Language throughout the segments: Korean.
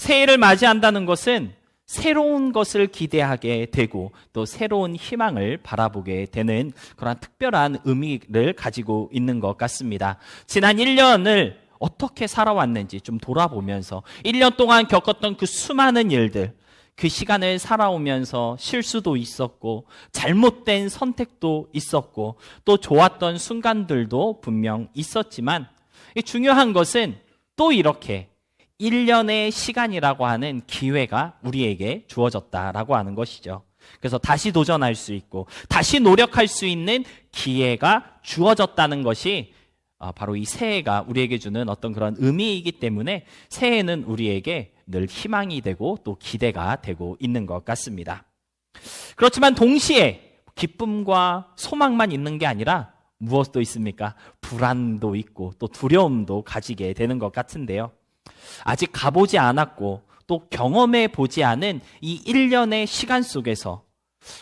새해를 맞이한다는 것은 새로운 것을 기대하게 되고 또 새로운 희망을 바라보게 되는 그런 특별한 의미를 가지고 있는 것 같습니다. 지난 1년을 어떻게 살아왔는지 좀 돌아보면서 1년 동안 겪었던 그 수많은 일들, 그 시간을 살아오면서 실수도 있었고 잘못된 선택도 있었고 또 좋았던 순간들도 분명 있었지만 중요한 것은 또 이렇게 1년의 시간이라고 하는 기회가 우리에게 주어졌다라고 하는 것이죠. 그래서 다시 도전할 수 있고 다시 노력할 수 있는 기회가 주어졌다는 것이 바로 이 새해가 우리에게 주는 어떤 그런 의미이기 때문에 새해는 우리에게 늘 희망이 되고 또 기대가 되고 있는 것 같습니다. 그렇지만 동시에 기쁨과 소망만 있는 게 아니라 무엇도 있습니까? 불안도 있고 또 두려움도 가지게 되는 것 같은데요. 아직 가보지 않았고 또 경험해 보지 않은 이 1년의 시간 속에서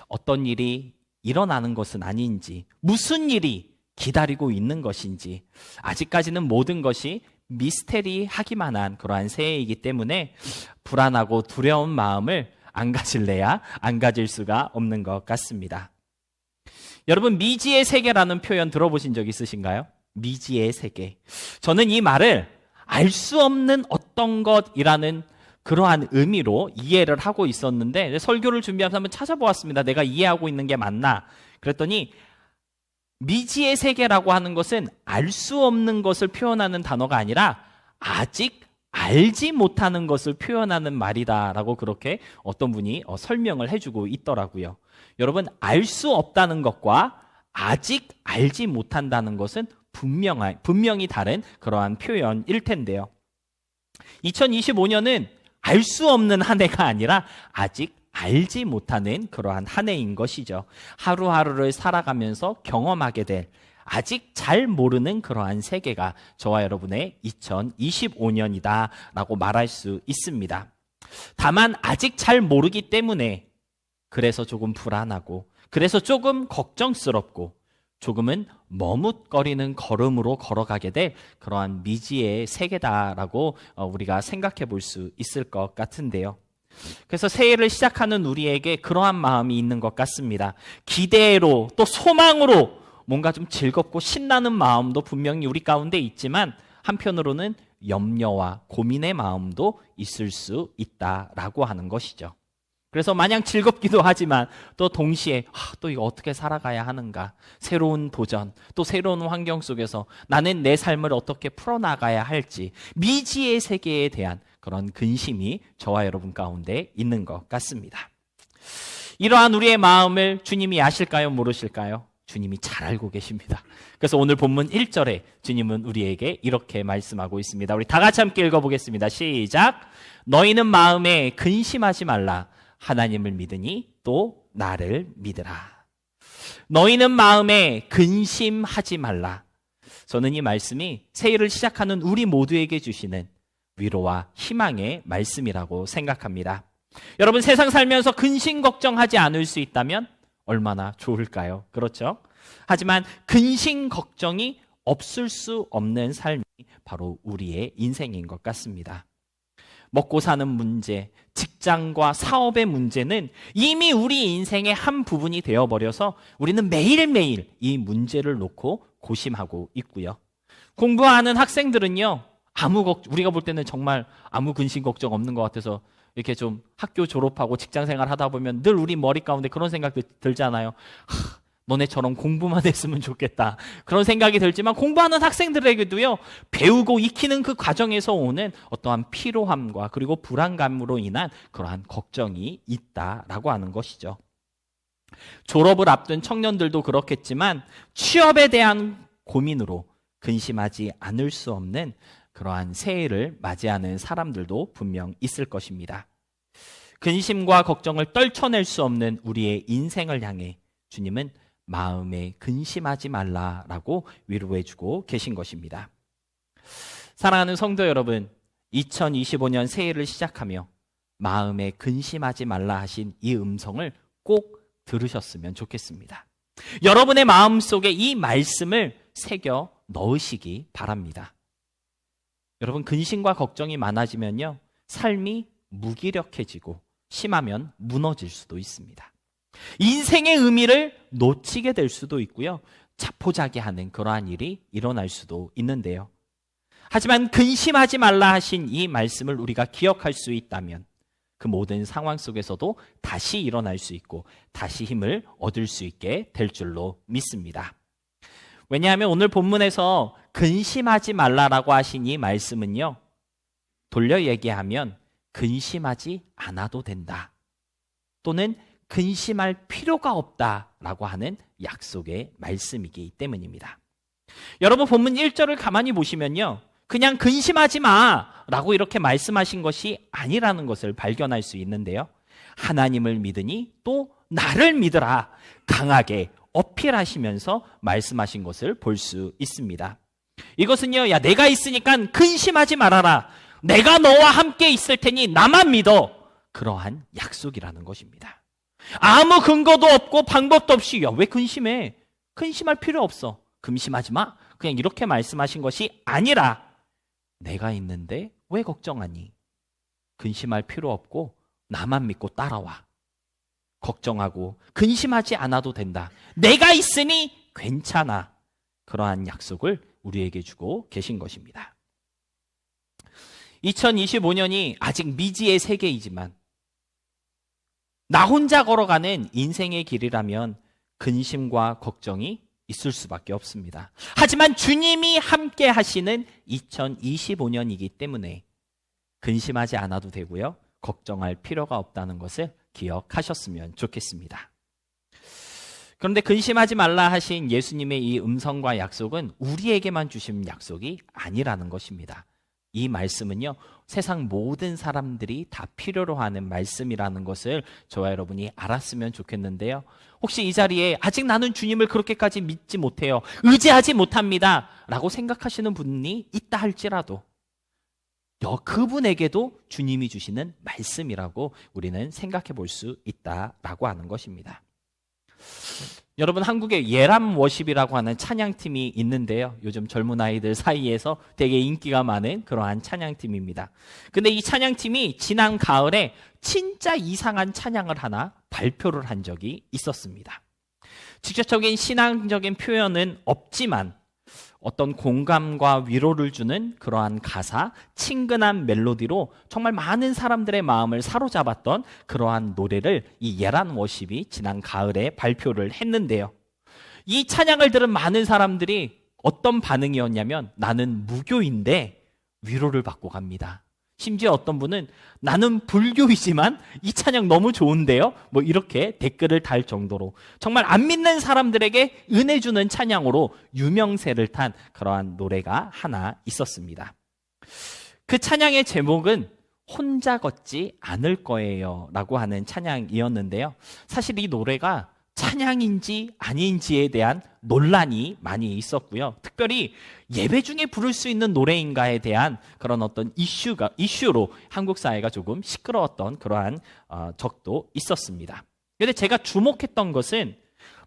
어떤 일이 일어나는 것은 아닌지, 무슨 일이 기다리고 있는 것인지 아직까지는 모든 것이 미스테리하기만 한 그러한 새해이기 때문에 불안하고 두려운 마음을 안 가질래야 안 가질 수가 없는 것 같습니다. 여러분, 미지의 세계라는 표현 들어보신 적 있으신가요? 미지의 세계. 저는 이 말을 알 수 없는 어떤 것이라는 그러한 의미로 이해를 하고 있었는데 설교를 준비하면서 한번 찾아보았습니다. 내가 이해하고 있는 게 맞나? 그랬더니 미지의 세계라고 하는 것은 알 수 없는 것을 표현하는 단어가 아니라 아직 알지 못하는 것을 표현하는 말이다라고 그렇게 어떤 분이 설명을 해주고 있더라고요. 여러분, 알 수 없다는 것과 아직 알지 못한다는 것은 분명히 다른 그러한 표현일 텐데요. 2025년은 알 수 없는 한 해가 아니라 아직 알지 못하는 그러한 한 해인 것이죠. 하루하루를 살아가면서 경험하게 될 아직 잘 모르는 그러한 세계가 저와 여러분의 2025년이다라고 말할 수 있습니다. 다만 아직 잘 모르기 때문에 그래서 조금 불안하고 그래서 조금 걱정스럽고 조금은 머뭇거리는 걸음으로 걸어가게 될 그러한 미지의 세계다라고 우리가 생각해 볼 수 있을 것 같은데요. 그래서 새해를 시작하는 우리에게 그러한 마음이 있는 것 같습니다. 기대로 또 소망으로 뭔가 좀 즐겁고 신나는 마음도 분명히 우리 가운데 있지만 한편으로는 염려와 고민의 마음도 있을 수 있다라고 하는 것이죠. 그래서 마냥 즐겁기도 하지만 또 동시에 또 이거 어떻게 살아가야 하는가, 새로운 도전, 또 새로운 환경 속에서 나는 내 삶을 어떻게 풀어나가야 할지 미지의 세계에 대한 그런 근심이 저와 여러분 가운데 있는 것 같습니다. 이러한 우리의 마음을 주님이 아실까요? 모르실까요? 주님이 잘 알고 계십니다. 그래서 오늘 본문 1절에 주님은 우리에게 이렇게 말씀하고 있습니다. 우리 다 같이 함께 읽어보겠습니다. 시작! 너희는 마음에 근심하지 말라. 하나님을 믿으니 또 나를 믿으라. 너희는 마음에 근심하지 말라. 저는 이 말씀이 새해를 시작하는 우리 모두에게 주시는 위로와 희망의 말씀이라고 생각합니다. 여러분, 세상 살면서 근심 걱정하지 않을 수 있다면 얼마나 좋을까요? 그렇죠? 하지만 근심 걱정이 없을 수 없는 삶이 바로 우리의 인생인 것 같습니다. 먹고 사는 문제, 직장과 사업의 문제는 이미 우리 인생의 한 부분이 되어버려서 우리는 매일매일 이 문제를 놓고 고심하고 있고요. 공부하는 학생들은요, 우리가 볼 때는 정말 아무 근심 걱정 없는 것 같아서 이렇게 좀 학교 졸업하고 직장 생활 하다 보면 늘 우리 머리 가운데 그런 생각도 들잖아요. 너네처럼 공부만 했으면 좋겠다. 그런 생각이 들지만 공부하는 학생들에게도요, 배우고 익히는 그 과정에서 오는 어떠한 피로함과 그리고 불안감으로 인한 그러한 걱정이 있다라고 하는 것이죠. 졸업을 앞둔 청년들도 그렇겠지만 취업에 대한 고민으로 근심하지 않을 수 없는 그러한 새해를 맞이하는 사람들도 분명 있을 것입니다. 근심과 걱정을 떨쳐낼 수 없는 우리의 인생을 향해 주님은 마음에 근심하지 말라라고 위로해주고 계신 것입니다. 사랑하는 성도 여러분, 2025년 새해를 시작하며 마음에 근심하지 말라 하신 이 음성을 꼭 들으셨으면 좋겠습니다. 여러분의 마음속에 이 말씀을 새겨 넣으시기 바랍니다. 여러분, 근심과 걱정이 많아지면요, 삶이 무기력해지고 심하면 무너질 수도 있습니다. 인생의 의미를 놓치게 될 수도 있고요. 자포자기하는 그러한 일이 일어날 수도 있는데요. 하지만 근심하지 말라 하신 이 말씀을 우리가 기억할 수 있다면 그 모든 상황 속에서도 다시 일어날 수 있고 다시 힘을 얻을 수 있게 될 줄로 믿습니다. 왜냐하면 오늘 본문에서 근심하지 말라라고 하신 이 말씀은요, 돌려 얘기하면 근심하지 않아도 된다, 또는 근심할 필요가 없다라고 하는 약속의 말씀이기 때문입니다. 여러분, 본문 1절을 가만히 보시면요, 그냥 근심하지 마라고 이렇게 말씀하신 것이 아니라는 것을 발견할 수 있는데요. 하나님을 믿으니 또 나를 믿으라 강하게 어필하시면서 말씀하신 것을 볼 수 있습니다. 이것은요, 야, 내가 있으니까 근심하지 말아라, 내가 너와 함께 있을 테니 나만 믿어, 그러한 약속이라는 것입니다. 아무 근거도 없고 방법도 없이 야, 왜 근심해? 근심할 필요 없어, 근심하지 마, 그냥 이렇게 말씀하신 것이 아니라 내가 있는데 왜 걱정하니? 근심할 필요 없고 나만 믿고 따라와. 걱정하고 근심하지 않아도 된다, 내가 있으니 괜찮아, 그러한 약속을 우리에게 주고 계신 것입니다. 2025년이 아직 미지의 세계이지만 나 혼자 걸어가는 인생의 길이라면 근심과 걱정이 있을 수밖에 없습니다. 하지만 주님이 함께 하시는 2025년이기 때문에 근심하지 않아도 되고요, 걱정할 필요가 없다는 것을 기억하셨으면 좋겠습니다. 그런데 근심하지 말라 하신 예수님의 이 음성과 약속은 우리에게만 주신 약속이 아니라는 것입니다. 이 말씀은요, 세상 모든 사람들이 다 필요로 하는 말씀이라는 것을 저와 여러분이 알았으면 좋겠는데요. 혹시 이 자리에 아직 나는 주님을 그렇게까지 믿지 못해요, 의지하지 못합니다 라고 생각하시는 분이 있다 할지라도 그분에게도 주님이 주시는 말씀이라고 우리는 생각해 볼 수 있다라고 하는 것입니다. 여러분, 한국에 예람 워십이라고 하는 찬양팀이 있는데요, 요즘 젊은 아이들 사이에서 되게 인기가 많은 그러한 찬양팀입니다. 근데 이 찬양팀이 지난 가을에 진짜 이상한 찬양을 하나 발표를 한 적이 있었습니다. 직접적인 신앙적인 표현은 없지만 어떤 공감과 위로를 주는 그러한 가사, 친근한 멜로디로 정말 많은 사람들의 마음을 사로잡았던 그러한 노래를 이 예람 워십이 지난 가을에 발표를 했는데요. 이 찬양을 들은 많은 사람들이 어떤 반응이었냐면, 나는 무교인데 위로를 받고 갑니다. 심지어 어떤 분은 나는 불교이지만 이 찬양 너무 좋은데요, 뭐 이렇게 댓글을 달 정도로 정말 안 믿는 사람들에게 은혜 주는 찬양으으로 유명세를 탄 그러한 노래가 하나 있었습니다. 그 찬양의 제목은 혼자 걷지 않을 거예요 라고 하는 찬양이었는데요, 사실 이 노래가 찬양인지 아닌지에 대한 논란이 많이 있었고요, 특별히 예배 중에 부를 수 있는 노래인가에 대한 그런 어떤 이슈로 한국 사회가 조금 시끄러웠던 그러한 적도 있었습니다. 그런데 제가 주목했던 것은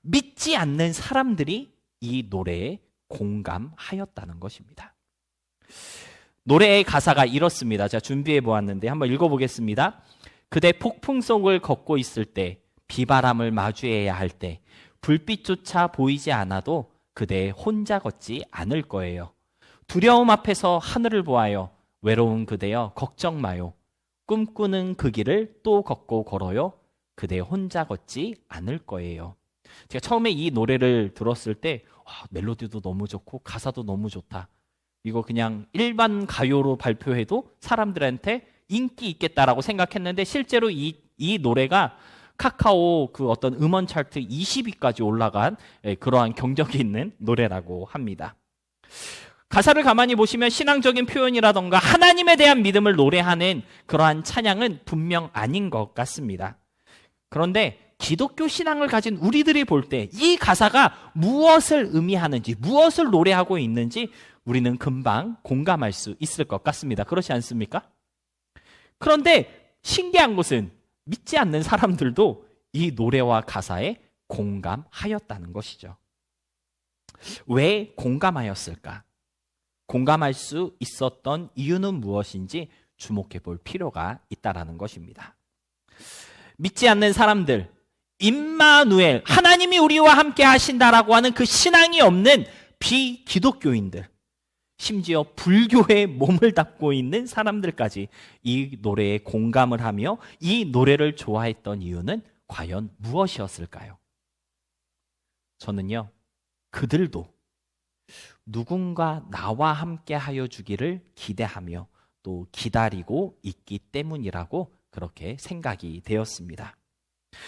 믿지 않는 사람들이 이 노래에 공감하였다는 것입니다. 노래의 가사가 이렇습니다. 제가 준비해 보았는데 한번 읽어보겠습니다. 그대 폭풍 속을 걷고 있을 때, 비바람을 마주해야 할 때, 불빛조차 보이지 않아도 그대 혼자 걷지 않을 거예요. 두려움 앞에서 하늘을 보아요. 외로운 그대여 걱정 마요. 꿈꾸는 그 길을 또 걷고 걸어요. 그대 혼자 걷지 않을 거예요. 제가 처음에 이 노래를 들었을 때 멜로디도 너무 좋고 가사도 너무 좋다, 이거 그냥 일반 가요로 발표해도 사람들한테 인기 있겠다라고 생각했는데, 실제로 이 노래가 카카오 그 어떤 음원 차트 20위까지 올라간 그러한 경적이 있는 노래라고 합니다. 가사를 가만히 보시면 신앙적인 표현이라던가 하나님에 대한 믿음을 노래하는 그러한 찬양은 분명 아닌 것 같습니다. 그런데 기독교 신앙을 가진 우리들이 볼 때 이 가사가 무엇을 의미하는지, 무엇을 노래하고 있는지 우리는 금방 공감할 수 있을 것 같습니다. 그렇지 않습니까? 그런데 신기한 것은 믿지 않는 사람들도 이 노래와 가사에 공감하였다는 것이죠. 왜 공감하였을까? 공감할 수 있었던 이유는 무엇인지 주목해 볼 필요가 있다라는 것입니다. 믿지 않는 사람들, 임마누엘, 하나님이 우리와 함께 하신다라고 하는 그 신앙이 없는 비기독교인들, 심지어 불교에 몸을 담고 있는 사람들까지 이 노래에 공감을 하며 이 노래를 좋아했던 이유는 과연 무엇이었을까요? 저는요, 그들도 누군가 나와 함께 하여 주기를 기대하며 또 기다리고 있기 때문이라고 그렇게 생각이 되었습니다.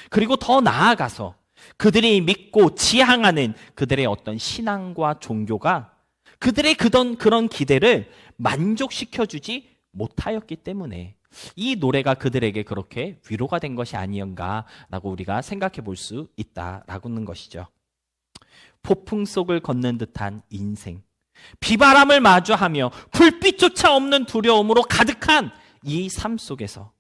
그리고 더 나아가서 그들이 믿고 지향하는 그들의 어떤 신앙과 종교가 그들의 그런 기대를 만족시켜주지 못하였기 때문에 이 노래가 그들에게 그렇게 위로가 된 것이 아니었는가라고 우리가 생각해 볼 수 있다라는 것이죠. 폭풍 속을 걷는 듯한 인생, 비바람을 마주하며 불빛조차 없는 두려움으로 가득한 이 삶 속에서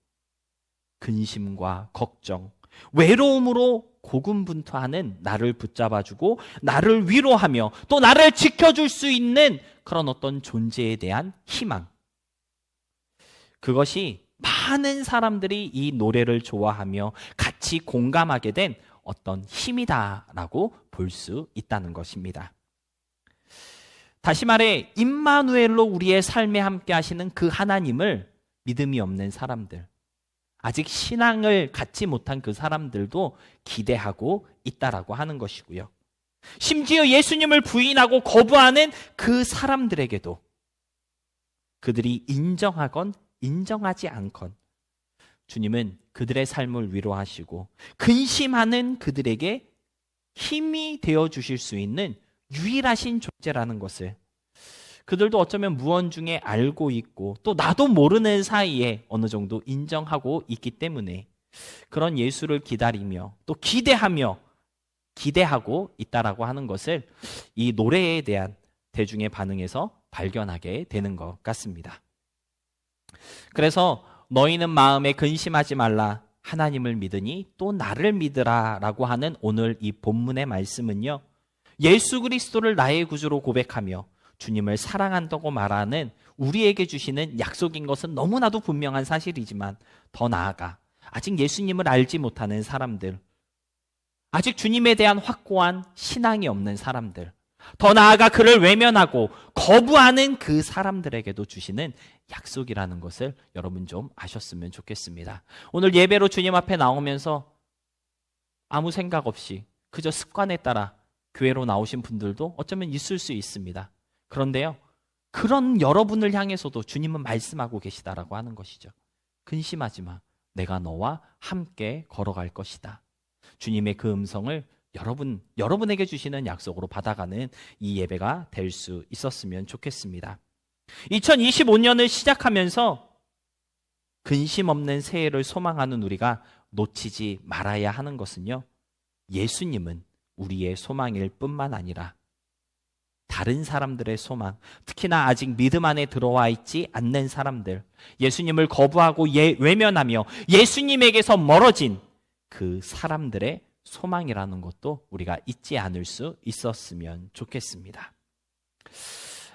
근심과 걱정, 외로움으로 고군분투하는 나를 붙잡아주고 나를 위로하며 또 나를 지켜줄 수 있는 그런 어떤 존재에 대한 희망, 그것이 많은 사람들이 이 노래를 좋아하며 같이 공감하게 된 어떤 힘이다라고 볼 수 있다는 것입니다. 다시 말해 임마누엘로 우리의 삶에 함께 하시는 그 하나님을 믿음이 없는 사람들, 아직 신앙을 갖지 못한 그 사람들도 기대하고 있다라고 하는 것이고요. 심지어 예수님을 부인하고 거부하는 그 사람들에게도 그들이 인정하건 인정하지 않건 주님은 그들의 삶을 위로하시고 근심하는 그들에게 힘이 되어 주실 수 있는 유일하신 존재라는 것을 그들도 어쩌면 무언중에 알고 있고 또 나도 모르는 사이에 어느 정도 인정하고 있기 때문에 그런 예수를 기다리며 또 기대하고 있다라고 하는 것을 이 노래에 대한 대중의 반응에서 발견하게 되는 것 같습니다. 그래서 너희는 마음에 근심하지 말라, 하나님을 믿으니 또 나를 믿으라 라고 하는 오늘 이 본문의 말씀은요, 예수 그리스도를 나의 구주로 고백하며 주님을 사랑한다고 말하는 우리에게 주시는 약속인 것은 너무나도 분명한 사실이지만 더 나아가 아직 예수님을 알지 못하는 사람들, 아직 주님에 대한 확고한 신앙이 없는 사람들, 더 나아가 그를 외면하고 거부하는 그 사람들에게도 주시는 약속이라는 것을 여러분 좀 아셨으면 좋겠습니다. 오늘 예배로 주님 앞에 나오면서 아무 생각 없이 그저 습관에 따라 교회로 나오신 분들도 어쩌면 있을 수 있습니다. 그런데요, 그런 여러분을 향해서도 주님은 말씀하고 계시다라고 하는 것이죠. 근심하지 마. 내가 너와 함께 걸어갈 것이다. 주님의 그 음성을 여러분에게 주시는 약속으로 받아가는 이 예배가 될 수 있었으면 좋겠습니다. 2025년을 시작하면서 근심 없는 새해를 소망하는 우리가 놓치지 말아야 하는 것은요, 예수님은 우리의 소망일 뿐만 아니라 다른 사람들의 소망, 특히나 아직 믿음 안에 들어와 있지 않는 사람들, 예수님을 거부하고 외면하며 예수님에게서 멀어진 그 사람들의 소망이라는 것도 우리가 잊지 않을 수 있었으면 좋겠습니다.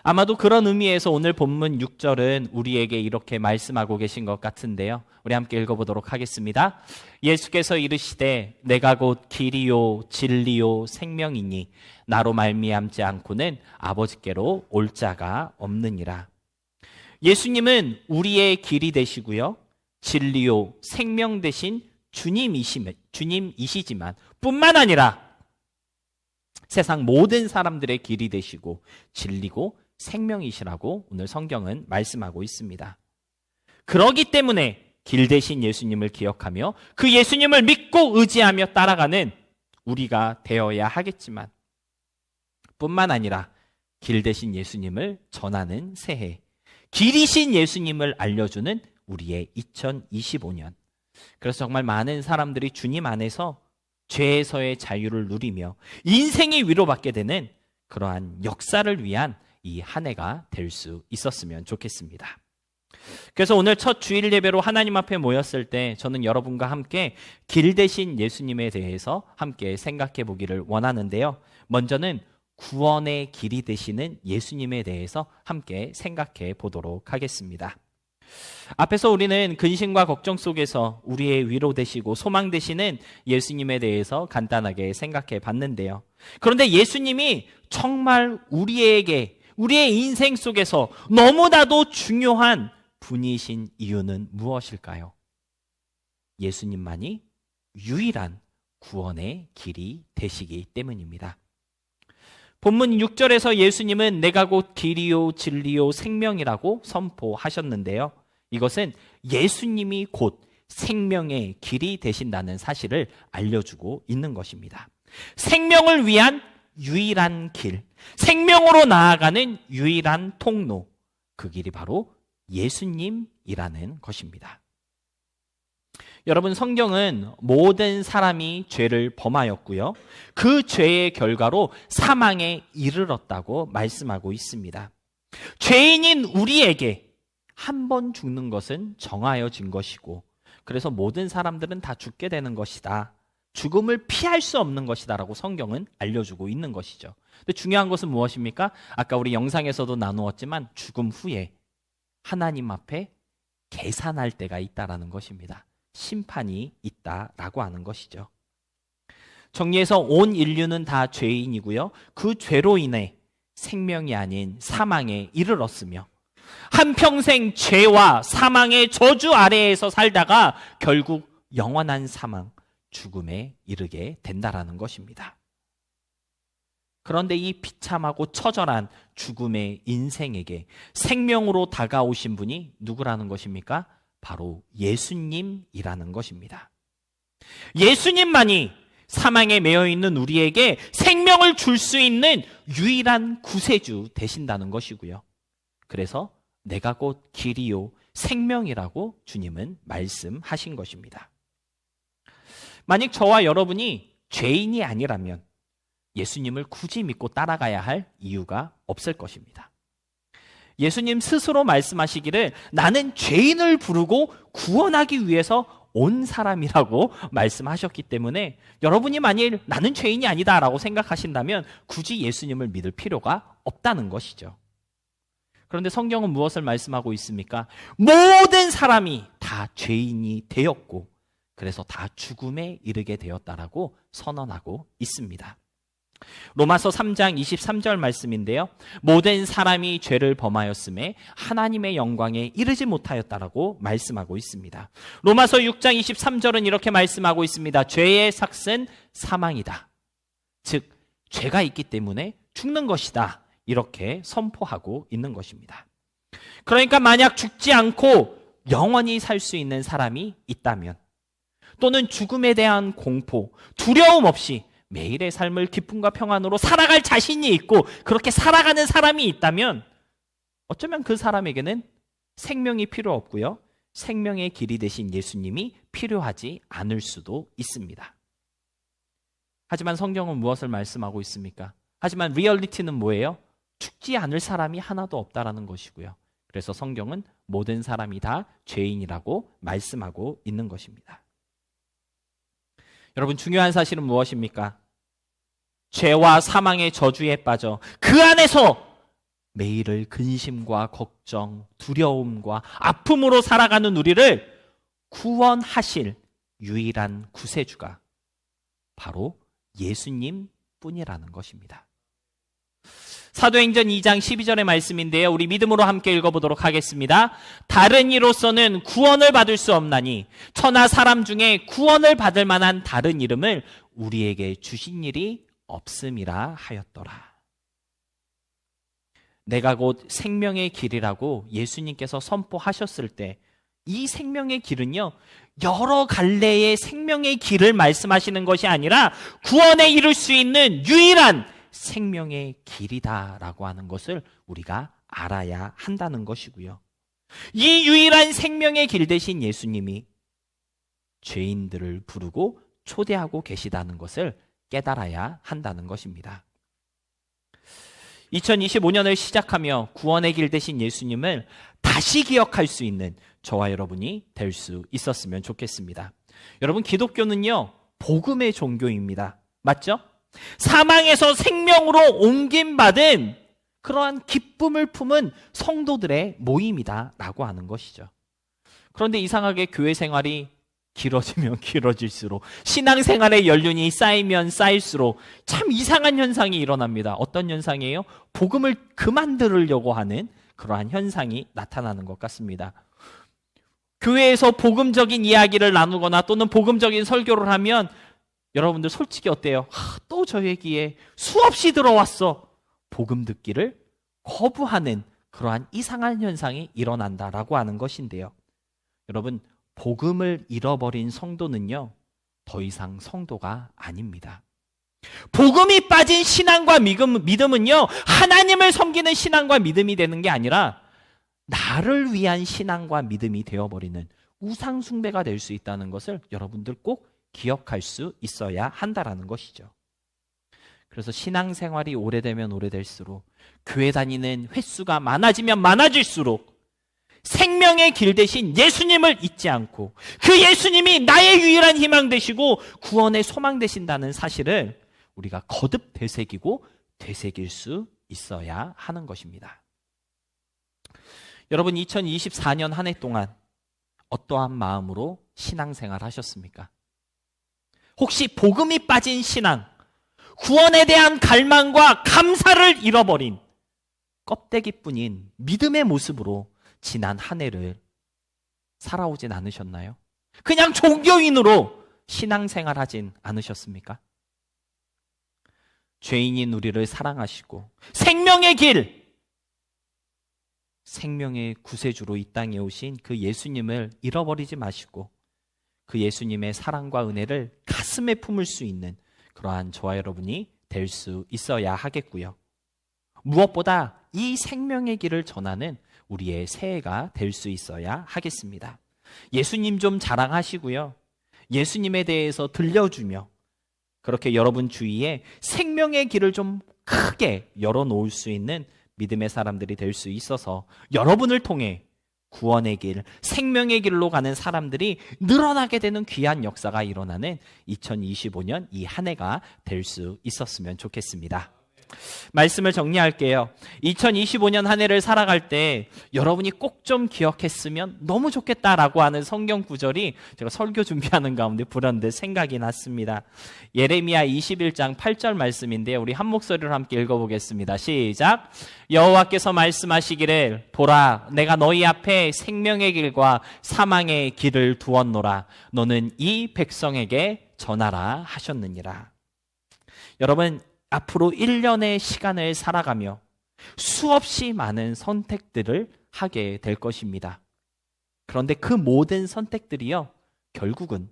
아마도 그런 의미에서 오늘 본문 6절은 우리에게 이렇게 말씀하고 계신 것 같은데요. 우리 함께 읽어보도록 하겠습니다. 예수께서 이르시되 내가 곧 길이요 진리요 생명이니 나로 말미암지 않고는 아버지께로 올 자가 없느니라. 예수님은 우리의 길이 되시고요, 진리요 생명 되신 주님이시지만 뿐만 아니라 세상 모든 사람들의 길이 되시고 진리고 생명이시라고 오늘 성경은 말씀하고 있습니다. 그러기 때문에 길 되신 예수님을 기억하며 그 예수님을 믿고 의지하며 따라가는 우리가 되어야 하겠지만 뿐만 아니라 길 되신 예수님을 전하는 새해, 길이신 예수님을 알려주는 우리의 2025년. 그래서 정말 많은 사람들이 주님 안에서 죄에서의 자유를 누리며 인생이 위로받게 되는 그러한 역사를 위한 이 한 해가 될 수 있었으면 좋겠습니다. 그래서 오늘 첫 주일 예배로 하나님 앞에 모였을 때 저는 여러분과 함께 길 대신 예수님에 대해서 함께 생각해 보기를 원하는데요. 먼저는 구원의 길이 되시는 예수님에 대해서 함께 생각해 보도록 하겠습니다. 앞에서 우리는 근심과 걱정 속에서 우리의 위로 되시고 소망 되시는 예수님에 대해서 간단하게 생각해 봤는데요. 그런데 예수님이 정말 우리에게, 우리의 인생 속에서 너무나도 중요한 분이신 이유는 무엇일까요? 예수님만이 유일한 구원의 길이 되시기 때문입니다. 본문 6절에서 예수님은 내가 곧 길이요 진리요 생명이라고 선포하셨는데요. 이것은 예수님이 곧 생명의 길이 되신다는 사실을 알려주고 있는 것입니다. 생명을 위한 유일한 길, 생명으로 나아가는 유일한 통로, 그 길이 바로 예수님이라는 것입니다. 여러분, 성경은 모든 사람이 죄를 범하였고요, 그 죄의 결과로 사망에 이르렀다고 말씀하고 있습니다. 죄인인 우리에게 한 번 죽는 것은 정하여진 것이고, 그래서 모든 사람들은 다 죽게 되는 것이다, 죽음을 피할 수 없는 것이다 라고 성경은 알려주고 있는 것이죠. 근데 중요한 것은 무엇입니까? 아까 우리 영상에서도 나누었지만 죽음 후에 하나님 앞에 계산할 때가 있다라는 것입니다. 심판이 있다라고 하는 것이죠. 정리해서 온 인류는 다 죄인이고요, 그 죄로 인해 생명이 아닌 사망에 이르렀으며 한평생 죄와 사망의 저주 아래에서 살다가 결국 영원한 사망, 죽음에 이르게 된다라는 것입니다. 그런데 이 비참하고 처절한 죽음의 인생에게 생명으로 다가오신 분이 누구라는 것입니까? 바로 예수님이라는 것입니다. 예수님만이 사망에 매여 있는 우리에게 생명을 줄 수 있는 유일한 구세주 되신다는 것이고요. 그래서 내가 곧 길이요 생명이라고 주님은 말씀하신 것입니다. 만약 저와 여러분이 죄인이 아니라면 예수님을 굳이 믿고 따라가야 할 이유가 없을 것입니다. 예수님 스스로 말씀하시기를 나는 죄인을 부르고 구원하기 위해서 온 사람이라고 말씀하셨기 때문에 여러분이 만일 나는 죄인이 아니다 라고 생각하신다면 굳이 예수님을 믿을 필요가 없다는 것이죠. 그런데 성경은 무엇을 말씀하고 있습니까? 모든 사람이 다 죄인이 되었고 그래서 다 죽음에 이르게 되었다라고 선언하고 있습니다. 로마서 3장 23절 말씀인데요. 모든 사람이 죄를 범하였음에 하나님의 영광에 이르지 못하였다라고 말씀하고 있습니다. 로마서 6장 23절은 이렇게 말씀하고 있습니다. 죄의 삭은 사망이다. 즉 죄가 있기 때문에 죽는 것이다. 이렇게 선포하고 있는 것입니다. 그러니까 만약 죽지 않고 영원히 살 수 있는 사람이 있다면, 또는 죽음에 대한 공포, 두려움 없이 매일의 삶을 기쁨과 평안으로 살아갈 자신이 있고 그렇게 살아가는 사람이 있다면 어쩌면 그 사람에게는 생명이 필요 없고요, 생명의 길이 되신 예수님이 필요하지 않을 수도 있습니다. 하지만 성경은 무엇을 말씀하고 있습니까? 하지만 리얼리티는 뭐예요? 죽지 않을 사람이 하나도 없다라는 것이고요. 그래서 성경은 모든 사람이 다 죄인이라고 말씀하고 있는 것입니다. 여러분, 중요한 사실은 무엇입니까? 죄와 사망의 저주에 빠져 그 안에서 매일을 근심과 걱정, 두려움과 아픔으로 살아가는 우리를 구원하실 유일한 구세주가 바로 예수님 뿐이라는 것입니다. 사도행전 2장 12절의 말씀인데요. 우리 믿음으로 함께 읽어보도록 하겠습니다. 다른 이로서는 구원을 받을 수 없나니 천하 사람 중에 구원을 받을 만한 다른 이름을 우리에게 주신 일이 없음이라 하였더라. 내가 곧 생명의 길이라고 예수님께서 선포하셨을 때 이 생명의 길은요, 여러 갈래의 생명의 길을 말씀하시는 것이 아니라 구원에 이를 수 있는 유일한 생명의 길이다라고 하는 것을 우리가 알아야 한다는 것이고요. 이 유일한 생명의 길 되신 예수님이 죄인들을 부르고 초대하고 계시다는 것을 깨달아야 한다는 것입니다. 2025년을 시작하며 구원의 길 되신 예수님을 다시 기억할 수 있는 저와 여러분이 될 수 있었으면 좋겠습니다. 여러분, 기독교는요, 복음의 종교입니다. 맞죠? 사망에서 생명으로 옮김받은 그러한 기쁨을 품은 성도들의 모임이다라고 하는 것이죠. 그런데 이상하게 교회 생활이 길어지면 길어질수록, 신앙생활의 연륜이 쌓이면 쌓일수록 참 이상한 현상이 일어납니다. 어떤 현상이에요? 복음을 그만 들으려고 하는 그러한 현상이 나타나는 것 같습니다. 교회에서 복음적인 이야기를 나누거나 또는 복음적인 설교를 하면 여러분들 솔직히 어때요? 또 저 얘기에 수없이 들어왔어. 복음 듣기를 거부하는 그러한 이상한 현상이 일어난다라고 하는 것인데요. 여러분, 복음을 잃어버린 성도는요, 더 이상 성도가 아닙니다. 복음이 빠진 신앙과 믿음은요, 하나님을 섬기는 신앙과 믿음이 되는 게 아니라 나를 위한 신앙과 믿음이 되어버리는 우상 숭배가 될 수 있다는 것을 여러분들 꼭 기억할 수 있어야 한다라는 것이죠. 그래서 신앙생활이 오래되면 오래될수록, 교회 다니는 횟수가 많아지면 많아질수록 생명의 길 대신 예수님을 잊지 않고 그 예수님이 나의 유일한 희망 되시고 구원의 소망 되신다는 사실을 우리가 거듭 되새기고 되새길 수 있어야 하는 것입니다. 여러분, 2024년 한 해 동안 어떠한 마음으로 신앙생활 하셨습니까? 혹시 복음이 빠진 신앙, 구원에 대한 갈망과 감사를 잃어버린 껍데기뿐인 믿음의 모습으로 지난 한 해를 살아오진 않으셨나요? 그냥 종교인으로 신앙생활 하진 않으셨습니까? 죄인인 우리를 사랑하시고 생명의 길, 생명의 구세주로 이 땅에 오신 그 예수님을 잃어버리지 마시고 그 예수님의 사랑과 은혜를 가슴에 품을 수 있는 그러한 저와 여러분이 될 수 있어야 하겠고요. 무엇보다 이 생명의 길을 전하는 우리의 새해가 될 수 있어야 하겠습니다. 예수님 좀 자랑하시고요. 예수님에 대해서 들려주며 그렇게 여러분 주위에 생명의 길을 좀 크게 열어놓을 수 있는 믿음의 사람들이 될 수 있어서 여러분을 통해 구원의 길, 생명의 길로 가는 사람들이 늘어나게 되는 귀한 역사가 일어나는 2025년 이 한 해가 될 수 있었으면 좋겠습니다. 말씀을 정리할게요. 2025년 한 해를 살아갈 때 여러분이 꼭 좀 기억했으면 너무 좋겠다라고 하는 성경 구절이 제가 설교 준비하는 가운데 불현듯 생각이 났습니다. 예레미야 21장 8절 말씀인데요. 우리 한 목소리로 함께 읽어보겠습니다. 시작. 여호와께서 말씀하시기를 보라, 내가 너희 앞에 생명의 길과 사망의 길을 두었노라. 너는 이 백성에게 전하라 하셨느니라. 여러분, 앞으로 1년의 시간을 살아가며 수없이 많은 선택들을 하게 될 것입니다. 그런데 그 모든 선택들이요, 결국은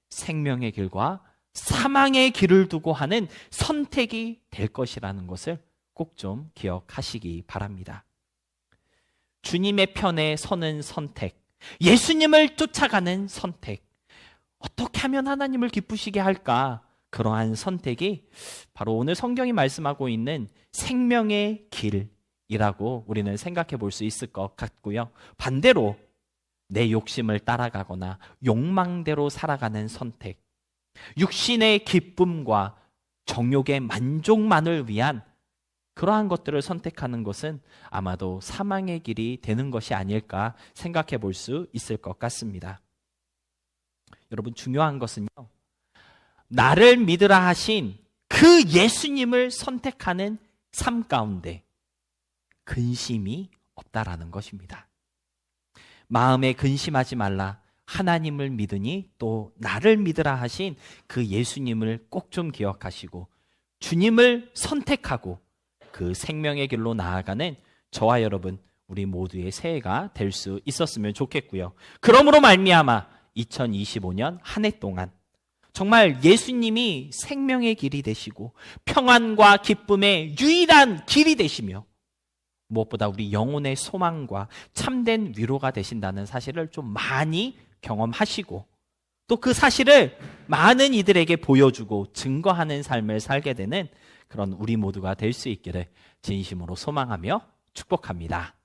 생명의 길과 사망의 길을 두고 하는 선택이 될 것이라는 것을 꼭 좀 기억하시기 바랍니다. 주님의 편에 서는 선택, 예수님을 쫓아가는 선택, 어떻게 하면 하나님을 기쁘시게 할까? 그러한 선택이 바로 오늘 성경이 말씀하고 있는 생명의 길이라고 우리는 생각해 볼 수 있을 것 같고요. 반대로 내 욕심을 따라가거나 욕망대로 살아가는 선택, 육신의 기쁨과 정욕의 만족만을 위한 그러한 것들을 선택하는 것은 아마도 사망의 길이 되는 것이 아닐까 생각해 볼 수 있을 것 같습니다. 여러분, 중요한 것은요, 나를 믿으라 하신 그 예수님을 선택하는 삶 가운데 근심이 없다라는 것입니다. 마음에 근심하지 말라. 하나님을 믿으니 또 나를 믿으라 하신 그 예수님을 꼭 좀 기억하시고 주님을 선택하고 그 생명의 길로 나아가는 저와 여러분, 우리 모두의 새해가 될 수 있었으면 좋겠고요. 그러므로 말미암아 2025년 한 해 동안 정말 예수님이 생명의 길이 되시고 평안과 기쁨의 유일한 길이 되시며 무엇보다 우리 영혼의 소망과 참된 위로가 되신다는 사실을 좀 많이 경험하시고 또 그 사실을 많은 이들에게 보여주고 증거하는 삶을 살게 되는 그런 우리 모두가 될 수 있기를 진심으로 소망하며 축복합니다.